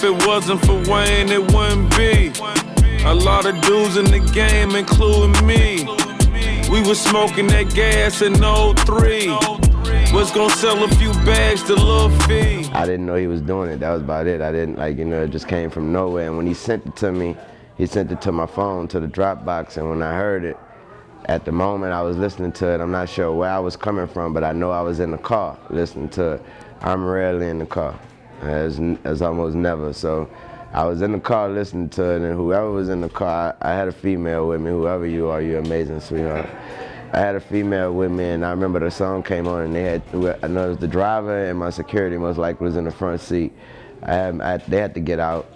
it wasn't for Wayne, it wouldn't be. A lot of dudes in the game, including me. We was smoking that gas in '03. Was gonna sell a few bags to Lil Fee. I didn't know he was doing it. That was about it. I didn't it just came from nowhere. And when he sent it to me, he sent it to my phone, to the Dropbox. And when I heard it, at the moment I was listening to it, I'm not sure where I was coming from, but I know I was in the car listening to it. I'm rarely in the car, as almost never. So I was in the car listening to it, and whoever was in the car, I had a female with me. Whoever you are, you're amazing, sweetheart. I had a female with me, and I remember the song came on, and I know it was the driver and my security most likely was in the front seat. They had to get out.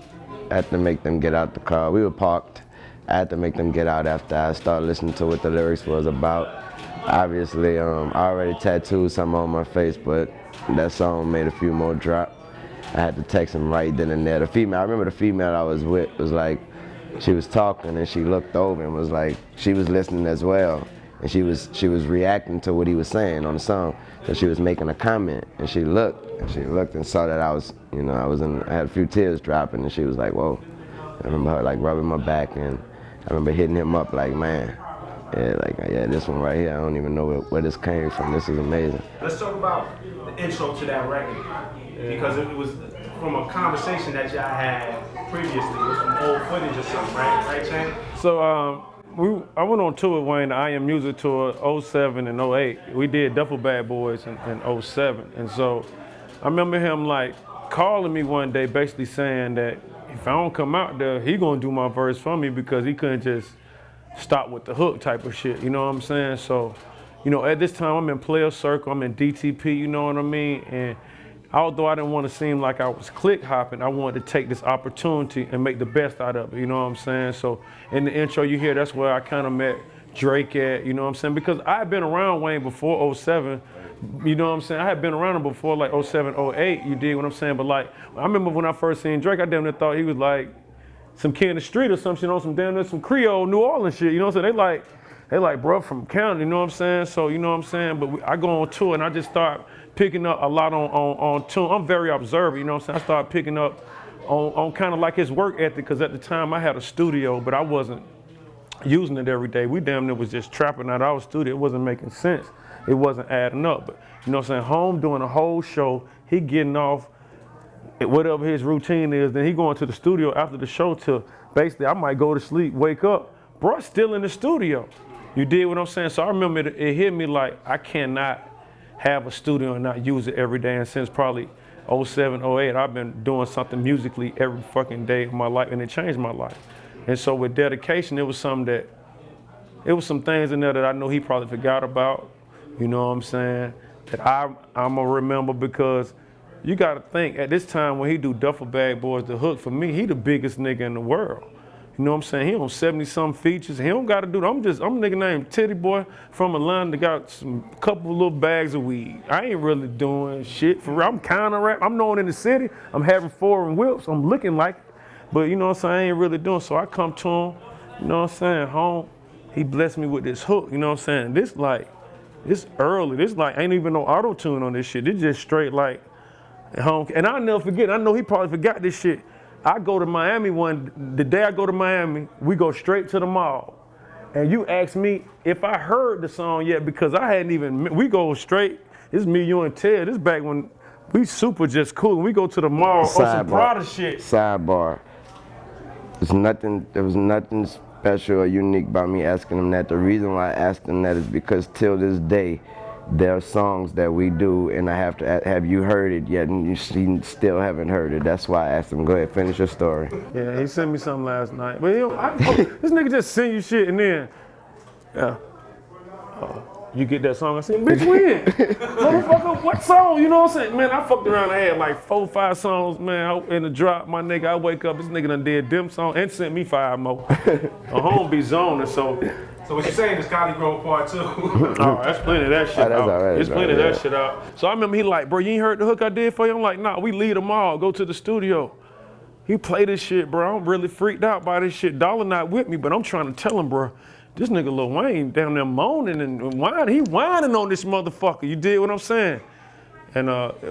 I had to make them get out the car. We were parked. I had to make them get out after I started listening to what the lyrics was about. Obviously, I already tattooed some on my face, but that song made a few more drop. I had to text him right then and there. I remember the female I was with was like, she was talking and she looked over and was like, she was listening as well. And she was reacting to what he was saying on the song. So she was making a comment, and she looked and saw that I was, I had a few tears dropping, and she was like, whoa. I remember her like rubbing my back, and I remember hitting him up like, man, yeah, this one right here, I don't even know where this came from. This is amazing. Let's talk about the intro to that record, because it was from a conversation that y'all had previously. It was from old footage or something, right, Chainz? So, I went on tour with Wayne, the I Am Music tour, 07 and 08. We did Duffle Bag Boys in 07. And so I remember him like calling me one day basically saying that if I don't come out there, he gonna do my verse for me because he couldn't just stop with the hook type of shit, you know what I'm saying? So, at this time I'm in Player Circle, I'm in DTP, you know what I mean? And although I didn't want to seem like I was click hopping, I wanted to take this opportunity and make the best out of it, you know what I'm saying? So in the intro you hear, that's where I kind of met Drake at, you know what I'm saying? Because I had been around Wayne before 07, you know what I'm saying? I had been around him before like 07, 08, you dig what I'm saying? But like, I remember when I first seen Drake, I damn near thought he was like some kid in the street or some shit, some damn near some Creole New Orleans shit, you know what I'm saying? They like, bro, from county, you know what I'm saying? So, you know what I'm saying? But I go on tour and I just start picking up a lot on tune. I'm very observant, you know what I'm saying? I started picking up on kind of like his work ethic, because at the time I had a studio, but I wasn't using it every day. We damn near was just trapping out our studio. It wasn't making sense. It wasn't adding up. But you know what I'm saying? Home doing a whole show, he getting off whatever his routine is, then he going to the studio after the show till basically I might go to sleep, wake up, bro, still in the studio. You did what I'm saying? So I remember it hit me like I cannot have a studio and not use it every day. And since probably 07, 08, I've been doing something musically every fucking day of my life, and it changed my life. And so with dedication, it was some things in there that I know he probably forgot about, you know what I'm saying, that I'm gonna remember, because you gotta think, at this time when he do Duffle Bag Boys, the hook, for me, he the biggest nigga in the world. You know what I'm saying? He on 70-some features. He don't gotta do that. I'm a nigga named Titty Boy from Atlanta that got a couple little bags of weed. I ain't really doing shit for real. I'm kinda rap. I'm known in the city. I'm having foreign whips. I'm looking like it. But you know what I'm saying? I ain't really doing. So I come to him, you know what I'm saying, home. He blessed me with this hook, you know what I'm saying? This early. This ain't even no auto-tune on this shit. This just straight like home. And I'll never forget, I know he probably forgot this shit. I go to Miami the day I go to Miami, we go straight to the mall. And you ask me if I heard the song yet, because I hadn't even, we go straight, it's me, you, and Ted. This back when we super just cool. We go to the mall on some Prada shit. Sidebar. There was nothing special or unique about me asking him that. The reason why I asked him that is because till this day, there are songs that we do, and I have to have you heard it yet, and you still haven't heard it. That's why I asked him. Go ahead, finish your story. Yeah, he sent me something last night. But this nigga just send you shit, and then, you get that song. I said, bitch, when? Motherfucker, what song? You know what I'm saying? Man, I fucked around. I had like 4 or 5 songs, man, in the drop. My nigga, I wake up, this nigga done did them songs and sent me 5 more. A home be zoning, so. So what you're saying is COLLEGROVE Part 2. Oh, that's plenty of that shit out. There's plenty of that shit out. So I remember he like, bro, you ain't heard the hook I did for you? I'm like, nah, we leave tomorrow, go to the studio. He play this shit, bro. I'm really freaked out by this shit. Dollar not with me, but I'm trying to tell him, bro, this nigga Lil Wayne down there moaning and whining. He whining on this motherfucker. You did what I'm saying? And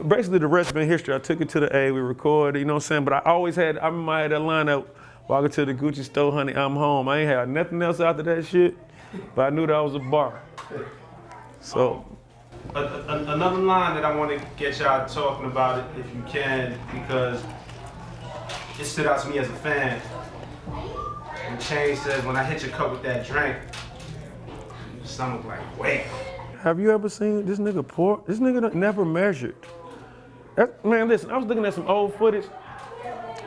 basically the rest been history. I took it to the A, we recorded, you know what I'm saying? But I remember I had that line out, walking to the Gucci store, honey, I'm home. I ain't had nothing else after that shit, but I knew that was a bar. So. Another line that I want to get y'all talking about it, if you can, because it stood out to me as a fan. And Chainz says, when I hit your cup with that drink, your stomach like, wham. Have you ever seen this nigga pour? This nigga done never measured. Man, listen, I was looking at some old footage.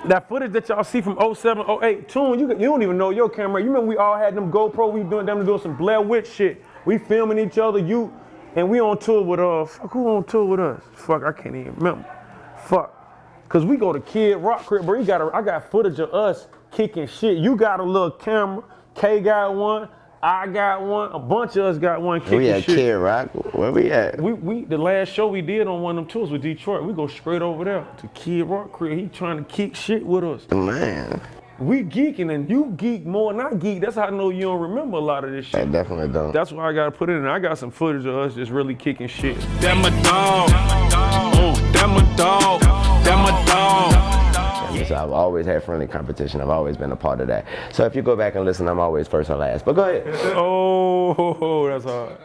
That footage that y'all see from 07, 08, Tune, you don't even know your camera. You remember we all had them GoPro, we doing some Blair Witch shit. We filming each other, and we on tour with, fuck, who on tour with us? Fuck, I can't even remember. Fuck. Cause we go to Kid Rock crib, bro. I got footage of us kicking shit. You got a little camera, K got one, I got one, a bunch of us got one kicking shit. We at Kid Rock, where we at? The last show we did on one of them tours with Detroit, we go straight over there to Kid Rock crib. He trying to kick shit with us. Man. We geeking and you geek more than I geek. That's how I know you don't remember a lot of this shit. I definitely don't. That's why I gotta put it in. I got some footage of us just really kicking shit. That my dog. That my dog. That my dog. So I've always had friendly competition. I've always been a part of that. So if you go back and listen, I'm always first or last. But go ahead. Oh, that's hard.